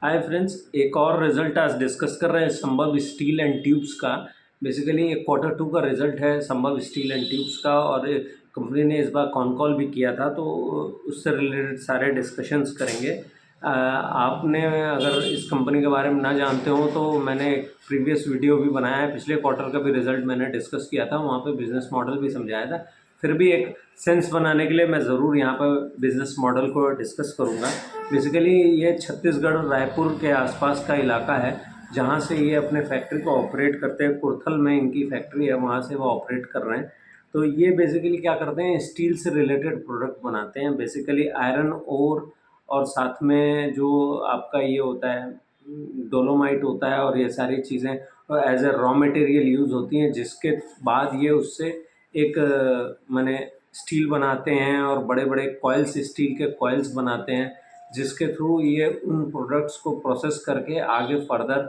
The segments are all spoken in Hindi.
हाय फ्रेंड्स, एक और रिजल्ट आज डिस्कस कर रहे हैं संभव स्टील एंड ट्यूब्स का। बेसिकली एक क्वार्टर 2 का रिजल्ट है संभव स्टील एंड ट्यूब्स का, और कंपनी ने इस बार कॉन कॉल भी किया था, तो उससे रिलेटेड सारे डिस्कशंस करेंगे। आपने अगर इस कंपनी के बारे में ना जानते हो तो मैंने एक प्रीवियस वीडियो भी बनाया है, पिछले क्वार्टर का भी रिजल्ट मैंने डिस्कस किया था, वहाँ पे बिजनेस मॉडल भी समझाया था। फिर भी एक सेंस बनाने के लिए मैं ज़रूर यहाँ पर बिज़नेस मॉडल को डिस्कस करूँगा। बेसिकली ये छत्तीसगढ़ रायपुर के आसपास का इलाका है, जहाँ से ये अपने फैक्ट्री को ऑपरेट करते हैं। कुर्थल में इनकी फैक्ट्री है, वहाँ से वो ऑपरेट कर रहे हैं। तो ये बेसिकली क्या करते हैं, स्टील से रिलेटेड प्रोडक्ट बनाते हैं, बेसिकली आयरन ओर, और साथ में जो आपका ये होता है डोलोमाइट होता है, और ये सारी चीज़ें as a raw material use होती हैं, जिसके बाद ये उससे एक माने स्टील बनाते हैं, और बड़े बड़े कॉइल्स, स्टील के कॉइल्स बनाते हैं, जिसके थ्रू ये उन प्रोडक्ट्स को प्रोसेस करके आगे फर्दर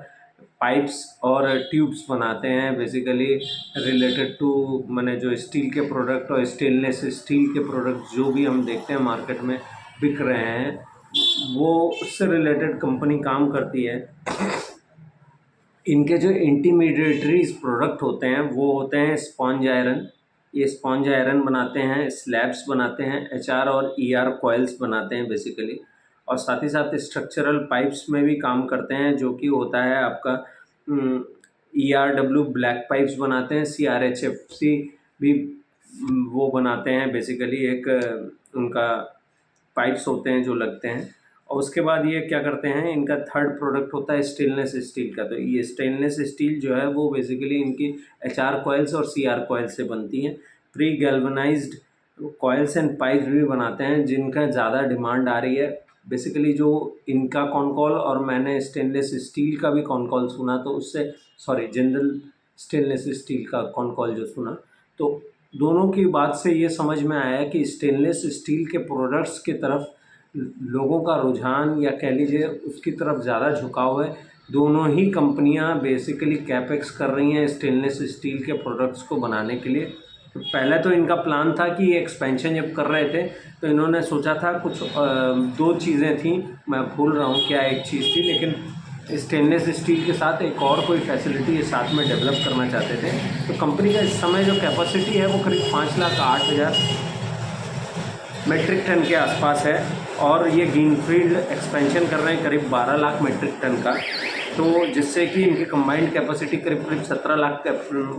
पाइप्स और ट्यूब्स बनाते हैं। बेसिकली रिलेटेड टू माने जो स्टील के प्रोडक्ट और स्टेनलेस स्टील के प्रोडक्ट जो भी हम देखते हैं मार्केट में बिक रहे हैं, वो उससे रिलेटेड कंपनी काम करती है। इनके जो इंटरमीडिएटरीज प्रोडक्ट होते हैं वो होते हैं स्पॉन्ज आयरन। ये स्पॉन्ज आयरन बनाते हैं, स्लैब्स बनाते हैं, एचआर और ईआर कॉइल्स बनाते हैं बेसिकली, और साथ ही साथ स्ट्रक्चरल पाइप्स में भी काम करते हैं, जो कि होता है आपका ईआरडब्ल्यू ब्लैक पाइप्स बनाते हैं, सीआरएचएफसी भी वो बनाते हैं। बेसिकली एक उनका पाइप्स होते हैं जो लगते हैं। और उसके बाद ये क्या करते हैं, इनका थर्ड प्रोडक्ट होता है स्टेनलेस स्टील का। तो ये स्टेनलेस स्टील जो है वो बेसिकली इनकी एचआर कॉइल्स और सीआर कॉइल्स से बनती हैं। Pre galvanised coils and pipes भी बनाते हैं, जिनका ज़्यादा डिमांड आ रही है। बेसिकली जो इनका कॉन कॉल और मैंने स्टेनलेस स्टील का भी कॉन कॉल सुना, तो उससे जनरल स्टेनलेस स्टील का कॉन कॉल जो सुना, तो दोनों की बात से ये समझ में आया कि स्टेनलेस स्टील के प्रोडक्ट्स की तरफ लोगों का रुझान, या कह लीजिए उसकी तरफ ज़्यादा झुकाव है। दोनों ही कंपनियां बेसिकली कैपेक्स कर रही हैं स्टेनलेस स्टील के प्रोडक्ट्स को बनाने के लिए। तो पहले तो इनका प्लान था कि ये एक्सपेंशन जब कर रहे थे तो इन्होंने सोचा था कुछ दो चीज़ें थी, मैं भूल रहा हूँ क्या एक चीज़ थी, लेकिन स्टेनलेस स्टील के साथ एक और कोई फैसिलिटी ये साथ में डेवलप करना चाहते थे। तो कंपनी का इस समय जो कैपेसिटी है वो करीब 5,08,000 मेट्रिक टन के आसपास है, और ये ग्रीनफील्ड एक्सपेंशन कर रहे हैं करीब 12 लाख मेट्रिक टन का। तो जिससे कि इनकी कंबाइंड कैपेसिटी करीब करीब 17 लाख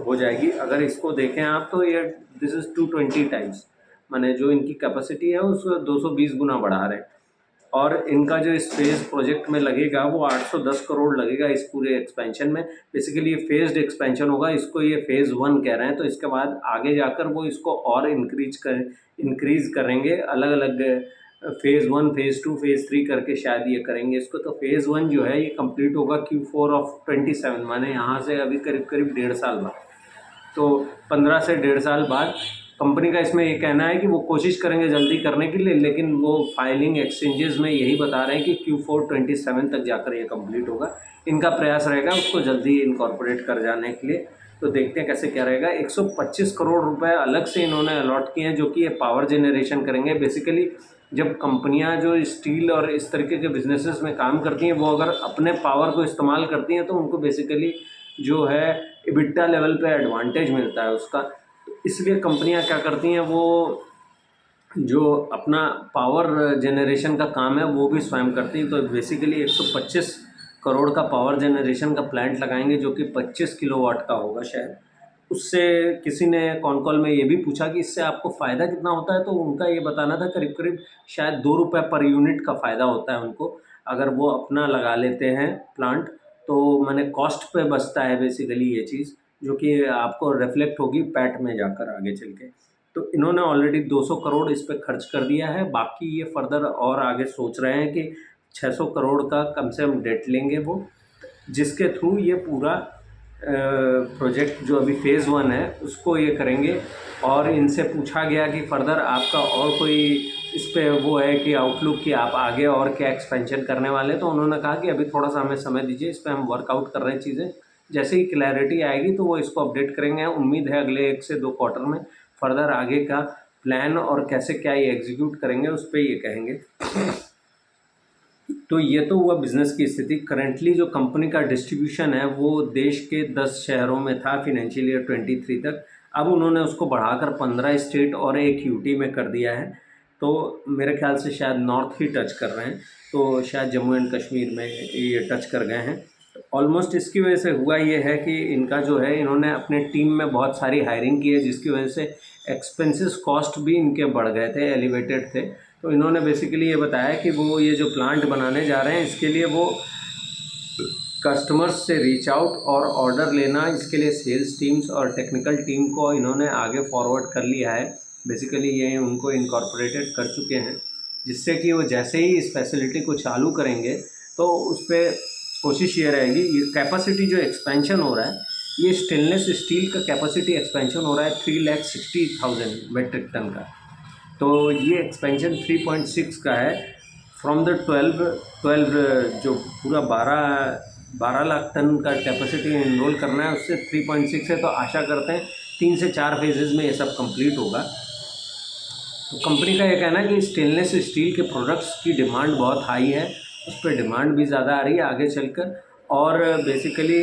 हो जाएगी। अगर इसको देखें आप तो ये दिस इज़ 220 टाइम्स, माने जो इनकी कैपेसिटी है उसको 220 गुना बढ़ा रहे हैं। और इनका जो इस फेज़ प्रोजेक्ट में लगेगा वो 810 करोड़ लगेगा इस पूरे एक्सपेंशन में। बेसिकली ये फेज़ड एक्सपेंशन होगा, इसको ये फ़ेज़ 1 कह रहे हैं। तो इसके बाद आगे जाकर वो इसको और इंक्रीज़ करेंगे, अलग अलग फ़ेज़ 1, फ़ेज़ 2, फ़ेज़ 3 करके शायद ये करेंगे इसको। तो फ़ेज़ 1 जो है ये कंप्लीट होगा Q4 ऑफ 27, माने यहाँ से अभी करीब करीब 1.5 साल बाद। तो 15 से 1.5 साल बाद कंपनी का इसमें ये कहना है कि वो कोशिश करेंगे जल्दी करने के लिए, लेकिन वो फाइलिंग एक्सचेंजेस में यही बता रहे हैं कि Q4 27 तक जाकर ये कंप्लीट होगा। इनका प्रयास रहेगा उसको जल्दी इनकॉर्पोरेट कर जाने के लिए। तो देखते हैं कैसे क्या रहेगा। 125 करोड़ रुपए अलग से इन्होंने अलॉट किए हैं, जो कि ये पावर जनरेशन करेंगे। बेसिकली जब कंपनियां जो स्टील और इस तरीके के बिजनेसेस में काम करती हैं, वो अगर अपने पावर को इस्तेमाल करती हैं तो उनको बेसिकली जो है इबिट्टा लेवल पे एडवांटेज मिलता है उसका। तो इसलिए कंपनियां क्या करती हैं, वो जो अपना पावर जनरेशन का काम है वो भी स्वयं करती हैं। तो बेसिकली 125 करोड़ का पावर जनरेशन का प्लांट लगाएंगे, जो कि 25 किलोवाट का होगा शायद। उससे किसी ने कॉन कॉल में ये भी पूछा कि इससे आपको फ़ायदा कितना होता है, तो उनका ये बताना था करीब करीब शायद 2 रुपये पर यूनिट का फ़ायदा होता है उनको, अगर वो अपना लगा लेते हैं प्लांट। तो मैंने कॉस्ट पे बचता है बेसिकली ये चीज़, जो कि आपको रिफ्लेक्ट होगी पैट में जाकर आगे चल के। तो इन्होंने ऑलरेडी 200 करोड़ इस पे खर्च कर दिया है। बाकी ये फर्दर और आगे सोच रहे हैं कि 600 करोड़ का कम से कम डेट लेंगे वो, जिसके थ्रू ये पूरा प्रोजेक्ट जो अभी फ़ेज़ 1 है उसको ये करेंगे। और इनसे पूछा गया कि फर्दर आपका और कोई इस पे वो है कि आउटलुक, कि आप आगे और क्या एक्सपेंशन करने वाले हैं, तो उन्होंने कहा कि अभी थोड़ा सा हमें समय दीजिए, इस पे हम वर्कआउट कर रहे हैं चीज़ें। जैसे ही क्लैरिटी आएगी तो वो इसको अपडेट करेंगे। उम्मीद है अगले 1 से 2 क्वार्टर में फर्दर आगे का प्लान और कैसे क्या ये एग्जीक्यूट करेंगे उस पर ये कहेंगे। तो ये तो हुआ बिज़नेस की स्थिति। करंटली जो कंपनी का डिस्ट्रीब्यूशन है वो देश के 10 शहरों में था फिनेंशियल ईयर 23 तक। अब उन्होंने उसको बढ़ाकर 15 स्टेट और एक यूटी में कर दिया है। तो मेरे ख्याल से शायद नॉर्थ ही टच कर रहे हैं, तो शायद जम्मू एंड कश्मीर में ये टच कर गए हैं। ऑलमोस्ट इसकी वजह से हुआ ये है कि इनका जो है, इन्होंने अपने टीम में बहुत सारी हायरिंग की है, जिसकी वजह से एक्सपेंसेस कॉस्ट भी इनके बढ़ गए थे, एलिवेटेड थे। तो इन्होंने बेसिकली ये बताया कि वो ये जो प्लांट बनाने जा रहे हैं इसके लिए वो कस्टमर्स से रीच आउट और ऑर्डर लेना, इसके लिए सेल्स टीम्स और टेक्निकल टीम को इन्होंने आगे फॉरवर्ड कर लिया है। बेसिकली ये उनको इनकॉर्पोरेटेड कर चुके हैं, जिससे कि वो जैसे ही इस फैसिलिटी को चालू करेंगे तो उस पर कोशिश ये रहेगी, ये कैपेसिटी जो एक्सपेंशन हो रहा है, ये स्टेनलेस स्टील का कैपेसिटी एक्सपेंशन हो रहा है 3,60,000 मेट्रिक टन का। तो ये एक्सपेंशन 3.6 का है फ्रॉम द 12 जो पूरा 12 लाख टन का कैपेसिटी इनरोल करना है, उससे 3.6 है। तो आशा करते हैं 3 से 4 फेजेज़ में ये सब कंप्लीट होगा। तो कंपनी का ये कहना है कि स्टेनलेस स्टील के प्रोडक्ट्स की डिमांड बहुत हाई है, उस पर डिमांड भी ज़्यादा आ रही है आगे चलकर। और बेसिकली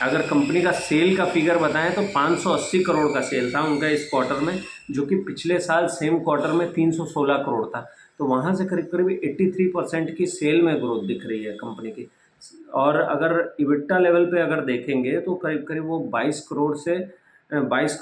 अगर कंपनी का सेल का फिगर बताएं तो 580 करोड़ का सेल था उनका इस क्वार्टर में, जो कि पिछले साल सेम क्वार्टर में 316 करोड़ था। तो वहाँ से करीब करीब 83% की सेल में ग्रोथ दिख रही है कंपनी की। और अगर इबिट्टा लेवल पे अगर देखेंगे तो करीब करीब वो 22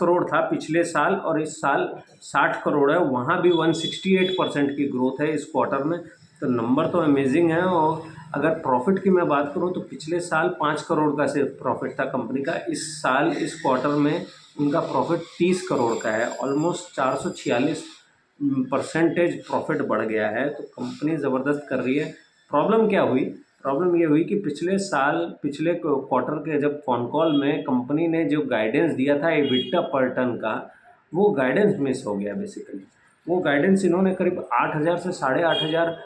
करोड़ था पिछले साल, और इस साल 60 करोड़ है। वहाँ भी 168% की ग्रोथ है इस क्वार्टर में। तो नंबर तो अमेजिंग है। और अगर प्रॉफिट की मैं बात करूँ तो पिछले साल 5 करोड़ का सिर्फ प्रॉफिट था कंपनी का। इस साल इस क्वार्टर में उनका प्रॉफिट 30 करोड़ का है, ऑलमोस्ट 446% प्रॉफिट बढ़ गया है। तो कंपनी ज़बरदस्त कर रही है। प्रॉब्लम क्या हुई? प्रॉब्लम ये हुई कि पिछले क्वार्टर के जब फोन कॉल में कंपनी ने जो गाइडेंस दिया था एबिटा पर टन का, वो गाइडेंस मिस हो गया बेसिकली। वो गाइडेंस इन्होंने करीब 8,000 से 8,500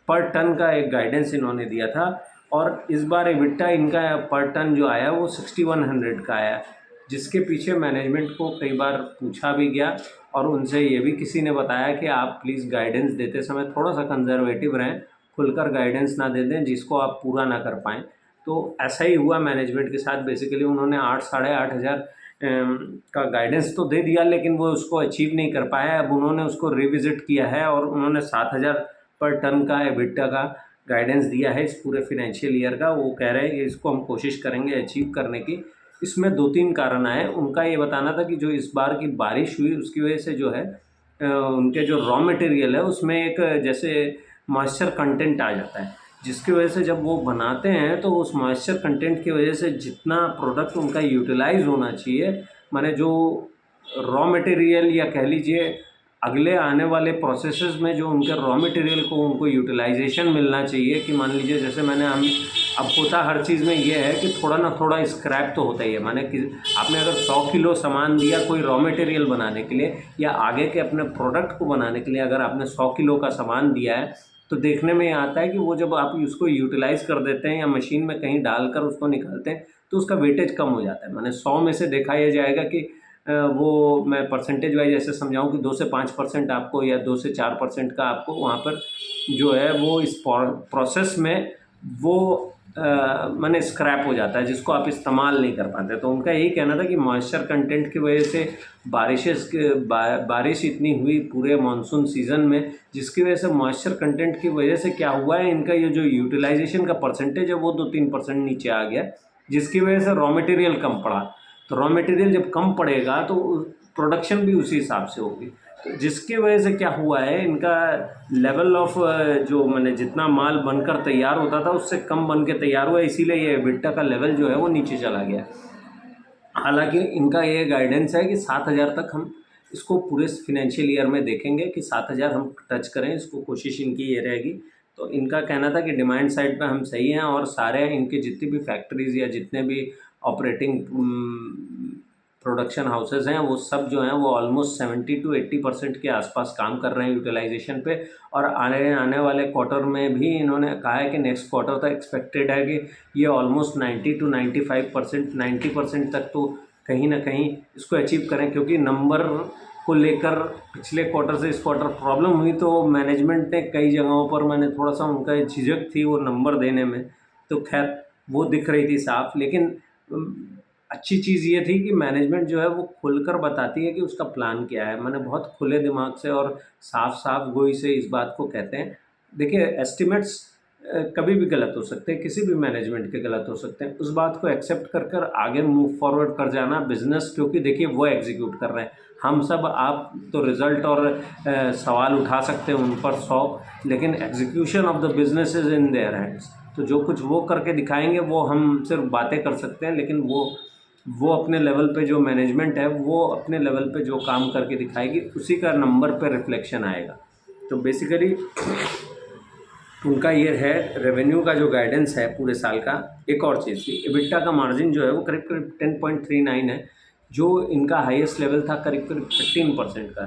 पर टन का एक गाइडेंस इन्होंने दिया था, और इस बार एबिटा इनका पर टन जो आया वो 6,100 का आया, जिसके पीछे मैनेजमेंट को कई बार पूछा भी गया और उनसे ये भी किसी ने बताया कि आप प्लीज़ गाइडेंस देते समय थोड़ा सा कंजर्वेटिव रहें, खुलकर गाइडेंस ना दे दें जिसको आप पूरा ना कर पाएँ। तो ऐसा ही हुआ मैनेजमेंट के साथ। बेसिकली उन्होंने 8,500 का गाइडेंस तो दे दिया, लेकिन वो उसको अचीव नहीं कर पाया। अब उन्होंने उसको रिविज़िट किया है और उन्होंने 7,000 पर टन का एबिटा का गाइडेंस दिया है इस पूरे फिनेंशियल ईयर का। वो कह रहे हैं कि इसको हम कोशिश करेंगे अचीव करने की। इसमें 2-3 कारण आए। उनका ये बताना था कि जो इस बार की बारिश हुई उसकी वजह से जो है उनके जो रॉ मटेरियल है उसमें एक जैसे मॉइस्चर कंटेंट आ जाता है, जिसकी वजह से जब वो बनाते हैं तो उस मॉइस्चर कंटेंट की वजह से जितना प्रोडक्ट उनका यूटिलाइज होना चाहिए, माने जो रॉ मटेरियल या कह लीजिए अगले आने वाले प्रोसेसेस में जो उनके रॉ मटेरियल को उनको यूटिलाइजेशन मिलना चाहिए, कि मान लीजिए जैसे हम अब होता हर चीज़ में ये है कि थोड़ा ना थोड़ा स्क्रैप तो होता ही है। माने कि आपने अगर 100 किलो सामान दिया कोई रॉ मटेरियल बनाने के लिए या आगे के अपने प्रोडक्ट को बनाने के लिए, अगर आपने 100 किलो का सामान दिया है तो देखने में ये आता है कि वो जब आप उसको यूटिलाइज़ कर देते हैं या मशीन में कहीं डालकर उसको निकालते हैं तो उसका वेटेज कम हो जाता है। माने 100 में से देखा यह जाएगा कि वो मैं परसेंटेज वाइज ऐसे समझाऊँ कि 2 से 5% आपको या 2 से 4% का आपको वहाँ पर जो है वो इस प्रोसेस में वो माने स्क्रैप हो जाता है, जिसको आप इस्तेमाल नहीं कर पाते। तो उनका यही कहना था कि मॉइस्चर कंटेंट की वजह से बारिश इतनी हुई पूरे मानसून सीज़न में, जिसकी वजह से मॉइस्चर कंटेंट की वजह से क्या हुआ है, इनका ये जो यूटिलाइजेशन का परसेंटेज है वो 2-3% नीचे आ गया, जिसकी वजह से रॉ मटेरियल कम पड़ा। तो रॉ मटेरियल जब कम पड़ेगा तो प्रोडक्शन भी उसी हिसाब से होगी। तो जिसकी वजह से क्या हुआ है, इनका लेवल ऑफ जो मैंने जितना माल बनकर तैयार होता था उससे कम बन के तैयार हुआ, इसीलिए ये एबिटा का लेवल जो है वो नीचे चला गया। हालांकि इनका ये गाइडेंस है कि 7,000 तक हम इसको पूरे फिनेंशियल ईयर में देखेंगे कि 7,000 हम टच करें, इसको कोशिश इनकी ये रहेगी। तो इनका कहना था कि डिमांड साइड पे हम सही हैं और सारे इनके जितनी भी फैक्ट्रीज़ या जितने भी ऑपरेटिंग प्रोडक्शन हाउसेज़ हैं वो सब जो हैं वो ऑलमोस्ट 70 to 80% के आसपास काम कर रहे हैं यूटिलाइजेशन पे। और आने वाले क्वार्टर में भी इन्होंने कहा है कि नेक्स्ट क्वार्टर तक एक्सपेक्टेड है कि ये ऑलमोस्ट 90 to 95%, 90% तक तो कहीं ना कहीं इसको अचीव करें, क्योंकि नंबर को लेकर पिछले क्वार्टर से इस क्वार्टर प्रॉब्लम हुई, तो मैनेजमेंट ने कई जगहों पर, मैंने थोड़ा सा उनका झिझक थी वो नंबर देने में, तो खैर वो दिख रही थी साफ। लेकिन अच्छी चीज़ ये थी कि मैनेजमेंट जो है वो खुलकर बताती है कि उसका प्लान क्या है। मैंने बहुत खुले दिमाग से और साफ गोई से इस बात को कहते हैं। देखिए, एस्टिमेट्स कभी भी गलत हो सकते हैं, किसी भी मैनेजमेंट के गलत हो सकते हैं। उस बात को एक्सेप्ट कर आगे मूव फॉरवर्ड कर जाना बिजनेस, क्योंकि देखिए वो एग्जीक्यूट कर रहे हैं। हम सब, आप तो रिज़ल्ट और सवाल उठा सकते हैं उन पर 100, लेकिन execution of the business is in their hands. तो जो कुछ वो करके दिखाएंगे वो हम सिर्फ बातें कर सकते हैं, लेकिन वो अपने लेवल पे, जो मैनेजमेंट है वो अपने लेवल पे जो काम करके दिखाएगी उसी का नंबर पे रिफ्लेक्शन आएगा। तो बेसिकली उनका ये है रेवेन्यू का जो गाइडेंस है पूरे साल का। एक और चीज़ थी, एबिटा का मार्जिन जो है वो करीब 10.39 है, जो इनका हाईएस्ट लेवल था करीब 15% का।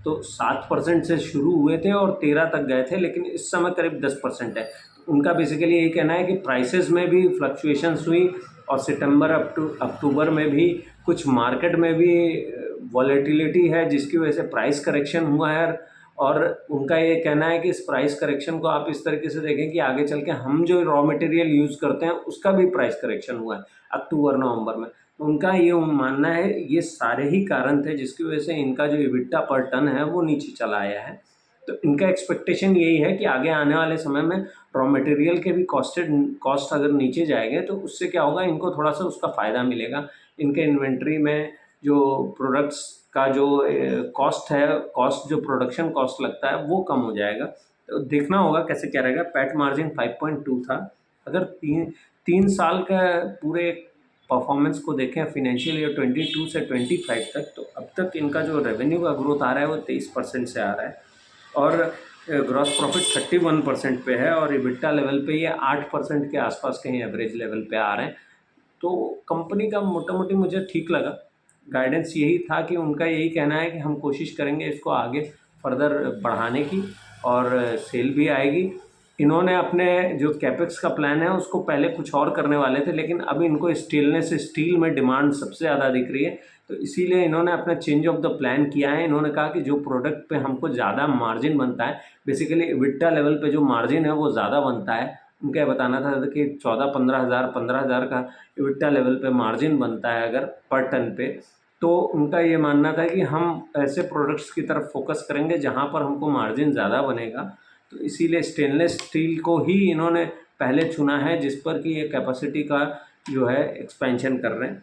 तो 7% से शुरू हुए थे और 13 तक गए थे, लेकिन इस समय करीब 10% है। उनका बेसिकली यही कहना है कि प्राइसेस में भी फ्लक्चुएशंस हुई और सितंबर अक्टूबर में भी कुछ मार्केट में भी वॉलेटिलिटी है, जिसकी वजह से प्राइस करेक्शन हुआ है। और उनका ये कहना है कि इस प्राइस करेक्शन को आप इस तरीके से देखें कि आगे चल के हम जो रॉ मटेरियल यूज़ करते हैं उसका भी प्राइस करेक्शन हुआ है अक्टूबर नवंबर में। तो उनका ये मानना है ये सारे ही कारण थे जिसकी वजह से इनका जो EBITDA पर टन है वो नीचे चला आया है। तो इनका एक्सपेक्टेशन यही है कि आगे आने वाले समय में रॉ मटेरियल के भी कॉस्ट अगर नीचे जाएंगे तो उससे क्या होगा, इनको थोड़ा सा उसका फ़ायदा मिलेगा। इनके इन्वेंट्री में जो प्रोडक्ट्स का जो कॉस्ट है, कॉस्ट जो प्रोडक्शन कॉस्ट लगता है वो कम हो जाएगा। तो देखना होगा कैसे क्या रहेगा। पैट मार्जिन 5.2 था। अगर तीन साल का पूरे परफॉर्मेंस को देखें फाइनेंशियल ईयर 22 से 25 तक, तो अब तक इनका जो रेवेन्यू का ग्रोथ आ रहा है वो 23% से आ रहा है और ग्रॉस प्रॉफिट 31% पे है और EBITDA लेवल पे ये 8% के आसपास कहीं एवरेज लेवल पे आ रहे हैं। तो कंपनी का मोटा मोटी मुझे ठीक लगा। गाइडेंस यही था कि उनका यही कहना है कि हम कोशिश करेंगे इसको आगे फर्दर बढ़ाने की और सेल भी आएगी। इन्होंने अपने जो कैपेक्स का प्लान है उसको पहले कुछ और करने वाले थे, लेकिन अभी इनको स्टील में डिमांड सबसे ज़्यादा दिख रही है, तो इसीलिए इन्होंने अपना चेंज ऑफ द प्लान किया है। इन्होंने कहा कि जो प्रोडक्ट पे हमको ज़्यादा मार्जिन बनता है, बेसिकली EBITDA लेवल पे जो मार्जिन है वो ज़्यादा बनता है। उनका ये बताना था कि 15,000 का EBITDA लेवल पे मार्जिन बनता है अगर पर टन पे, तो उनका ये मानना था कि हम ऐसे प्रोडक्ट्स की तरफ फोकस करेंगे जहाँ पर हमको मार्जिन ज़्यादा बनेगा। तो इसीलिए स्टेनलेस स्टील को ही इन्होंने पहले चुना है, जिस पर कि ये कैपेसिटी का जो है एक्सपेंशन कर रहे हैं।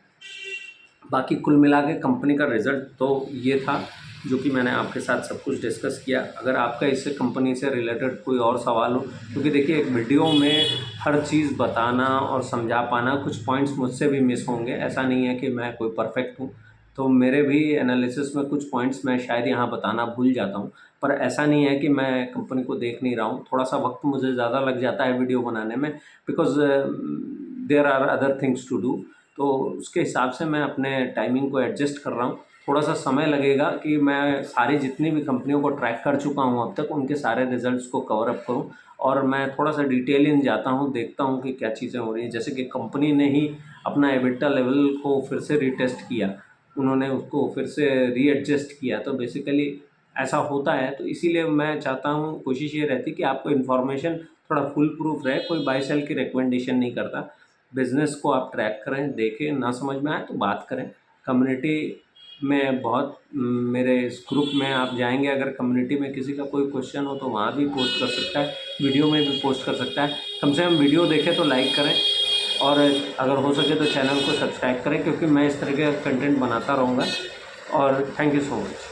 बाकी कुल मिला के कंपनी का रिज़ल्ट तो ये था जो कि मैंने आपके साथ सब कुछ डिस्कस किया। अगर आपका इससे कंपनी से रिलेटेड कोई और सवाल हो, क्योंकि देखिए एक वीडियो में हर चीज़ बताना और समझा पाना, कुछ पॉइंट्स मुझसे भी मिस होंगे, ऐसा नहीं है कि मैं कोई परफेक्ट हूँ। तो मेरे भी एनालिसिस में कुछ पॉइंट्स मैं शायद यहाँ बताना भूल जाता हूँ, पर ऐसा नहीं है कि मैं कंपनी को देख नहीं रहा हूँ। थोड़ा सा वक्त मुझे ज़्यादा लग जाता है वीडियो बनाने में, because there are other things to do. तो उसके हिसाब से मैं अपने टाइमिंग को एडजस्ट कर रहा हूँ। थोड़ा सा समय लगेगा कि मैं सारी जितनी भी कंपनियों को ट्रैक कर चुका हूँ अब तक, उनके सारे रिजल्ट्स को कवर अप करूँ और मैं थोड़ा सा डिटेल इन जाता हूँ, देखता हूँ कि क्या चीज़ें हो रही हैं। जैसे कि कंपनी ने ही अपना EBITDA लेवल को फिर से रीटेस्ट किया, उन्होंने उसको फिर से रीएडजस्ट किया, तो बेसिकली ऐसा होता है। तो इसीलिए मैं चाहता हूँ, कोशिश ये रहती कि आपको इन्फॉर्मेशन थोड़ा फुल प्रूफ रहे। कोई बाय सेल की रिकमेंडेशन नहीं करता। बिज़नेस को आप ट्रैक करें, देखें, ना समझ में आए तो बात करें। कम्युनिटी में बहुत, मेरे इस ग्रुप में आप जाएंगे, अगर कम्युनिटी में किसी का कोई क्वेश्चन हो तो वहाँ भी पोस्ट कर सकता है, वीडियो में भी पोस्ट कर सकता है। कम से कम वीडियो देखें तो लाइक करें और अगर हो सके तो चैनल को सब्सक्राइब करें, क्योंकि मैं इस तरह के कंटेंट बनाता रहूँगा। और थैंक यू सो मच।